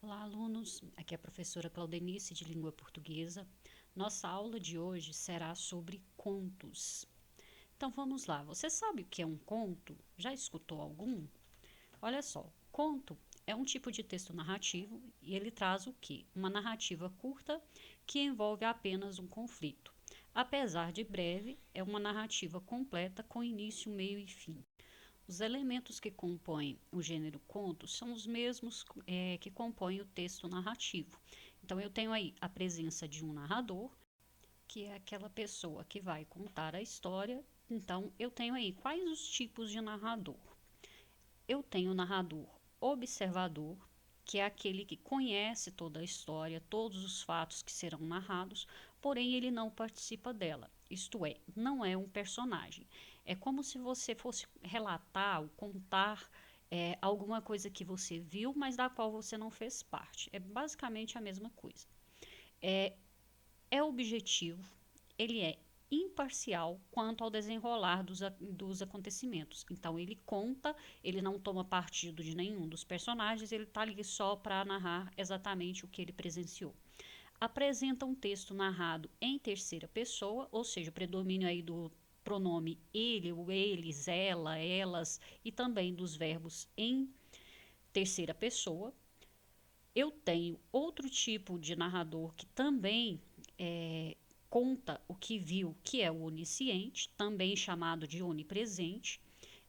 Olá, alunos. Aqui é a professora Claudenice de Língua Portuguesa. Nossa aula de hoje será sobre contos. Então vamos lá. Você sabe o que é um conto? Já escutou algum? Olha só, conto é um tipo de texto narrativo e ele traz o quê? Uma narrativa curta que envolve apenas um conflito. Apesar de breve, é uma narrativa completa com início, meio e fim. Os elementos que compõem o gênero conto são os mesmos que compõem o texto narrativo. Então, eu tenho aí a presença de um narrador, que é aquela pessoa que vai contar a história. Então, eu tenho aí quais os tipos de narrador? Eu tenho o narrador observador, que é aquele que conhece toda a história, todos os fatos que serão narrados, porém ele não participa dela. Isto é, não é um personagem. É como se você fosse relatar ou contar alguma coisa que você viu, mas da qual você não fez parte. É basicamente a mesma coisa. É objetivo, ele é imparcial quanto ao desenrolar dos acontecimentos. Então ele conta, ele não toma partido de nenhum dos personagens, ele está ali só para narrar exatamente o que ele presenciou. Apresenta um texto narrado em terceira pessoa, ou seja, o predomínio aí do pronome ele, o eles, ela, elas e também dos verbos em terceira pessoa. Eu tenho outro tipo de narrador que também conta o que viu, que é o onisciente, também chamado de onipresente.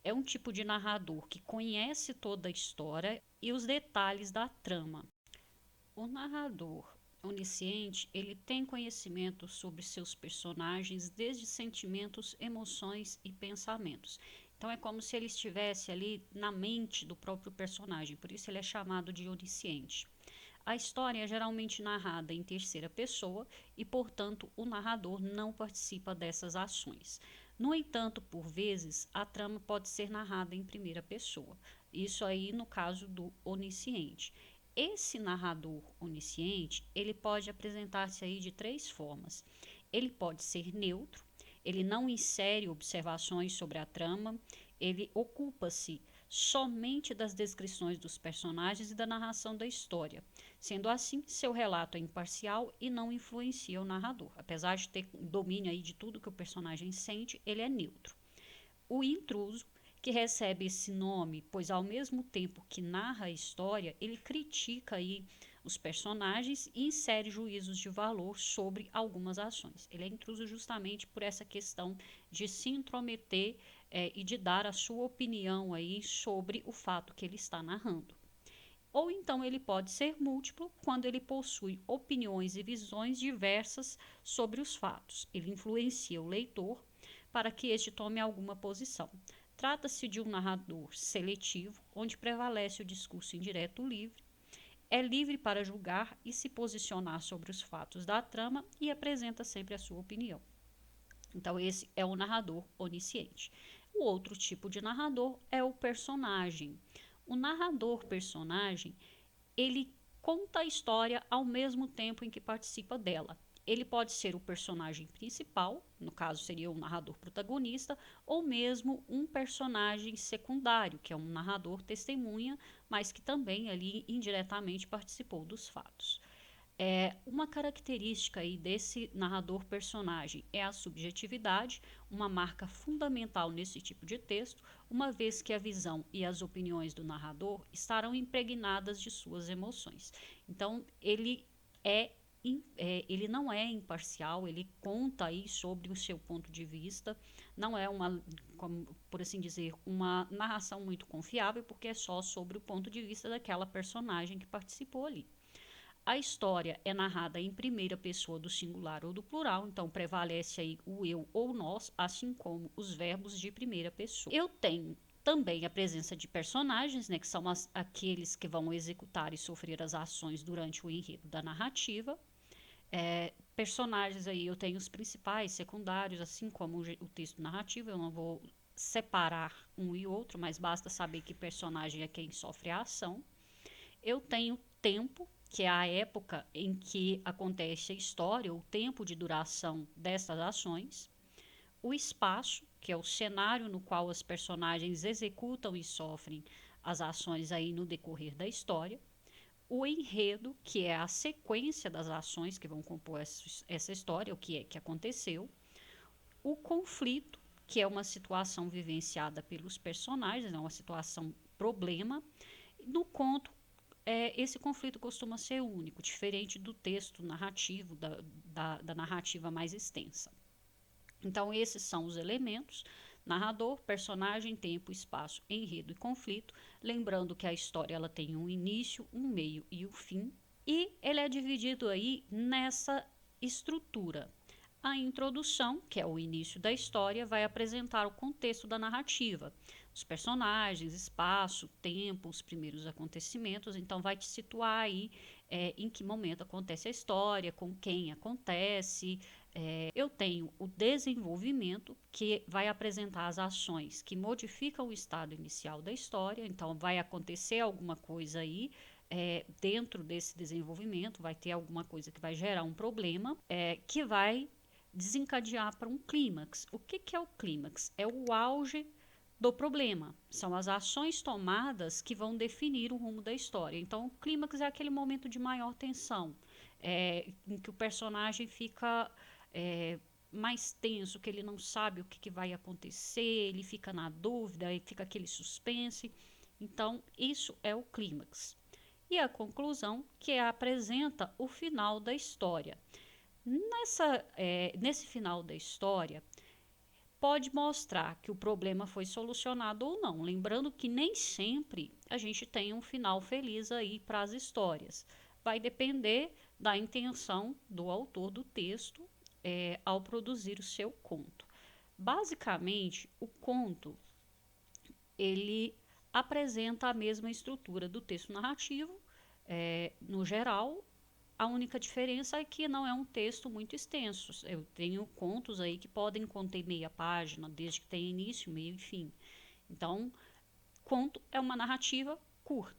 É um tipo de narrador que conhece toda a história e os detalhes da trama. O narrador onisciente, ele tem conhecimento sobre seus personagens, desde sentimentos, emoções e pensamentos. Então é como se ele estivesse ali na mente do próprio personagem, por isso ele é chamado de onisciente. A história é geralmente narrada em terceira pessoa e, portanto, o narrador não participa dessas ações. No entanto, por vezes, a trama pode ser narrada em primeira pessoa. Isso aí no caso do onisciente. Esse narrador onisciente, ele pode apresentar-se aí de três formas. Ele pode ser neutro, ele não insere observações sobre a trama, ele ocupa-se somente das descrições dos personagens e da narração da história. Sendo assim, seu relato é imparcial e não influencia o narrador. Apesar de ter domínio aí de tudo que o personagem sente, ele é neutro. O intruso, que recebe esse nome, pois ao mesmo tempo que narra a história, ele critica aí os personagens e insere juízos de valor sobre algumas ações. Ele é intruso justamente por essa questão de se intrometer e de dar a sua opinião aí sobre o fato que ele está narrando. Ou então ele pode ser múltiplo quando ele possui opiniões e visões diversas sobre os fatos. Ele influencia o leitor para que este tome alguma posição. Trata-se de um narrador seletivo, onde prevalece o discurso indireto livre, é livre para julgar e se posicionar sobre os fatos da trama e apresenta sempre a sua opinião. Então, esse é o narrador onisciente. O outro tipo de narrador é o personagem. O narrador personagem, ele conta a história ao mesmo tempo em que participa dela. Ele pode ser o personagem principal, no caso seria o narrador protagonista, ou mesmo um personagem secundário, que é um narrador testemunha, mas que também ali indiretamente participou dos fatos. Uma característica aí desse narrador personagem é a subjetividade, uma marca fundamental nesse tipo de texto, uma vez que a visão e as opiniões do narrador estarão impregnadas de suas emoções. Então, ele não é imparcial, ele conta aí sobre o seu ponto de vista, não é uma, como, por assim dizer, uma narração muito confiável, porque é só sobre o ponto de vista daquela personagem que participou ali. A história é narrada em primeira pessoa do singular ou do plural, então prevalece aí o eu ou nós, assim como os verbos de primeira pessoa. Eu tenho também a presença de personagens, né, que são aqueles que vão executar e sofrer as ações durante o enredo da narrativa. Personagens aí, eu tenho os principais, secundários, assim como o texto narrativo, eu não vou separar um e outro, mas basta saber que personagem é quem sofre a ação. Eu tenho tempo, que é a época em que acontece a história, o tempo de duração dessas ações. O espaço, que é o cenário no qual as personagens executam e sofrem as ações aí no decorrer da história. o enredo, que é a sequência das ações que vão compor essa história, o que é que aconteceu, o conflito, que é uma situação vivenciada pelos personagens, é uma situação problema. No conto, esse conflito costuma ser único, diferente do texto narrativo, da narrativa mais extensa. Então, esses são os elementos: narrador, personagem, tempo, espaço, enredo e conflito. Lembrando que a história ela tem um início, um meio e um fim. E ele é dividido aí nessa estrutura. A introdução, que é o início da história, vai apresentar o contexto da narrativa, os personagens, espaço, tempo, os primeiros acontecimentos. Então, vai te situar aí em que momento acontece a história, com quem acontece. Eu tenho o desenvolvimento, que vai apresentar as ações que modificam o estado inicial da história. Então, vai acontecer alguma coisa aí dentro desse desenvolvimento, vai ter alguma coisa que vai gerar um problema, que vai desencadear para um clímax. O que é o clímax? É o auge do problema. São as ações tomadas que vão definir o rumo da história. Então, o clímax é aquele momento de maior tensão, em que o personagem fica mais tenso, que ele não sabe o que vai acontecer, ele fica na dúvida, e fica aquele suspense. Então, isso é o clímax. E a conclusão, que apresenta o final da história. Nesse final da história, pode mostrar que o problema foi solucionado ou não. Lembrando que nem sempre a gente tem um final feliz aí para as histórias. Vai depender da intenção do autor do texto ao produzir o seu conto. Basicamente, o conto ele apresenta a mesma estrutura do texto narrativo, no geral. A única diferença é que não é um texto muito extenso. Eu tenho contos aí que podem conter meia página, desde que tenha início, meio e fim. Então, conto é uma narrativa curta.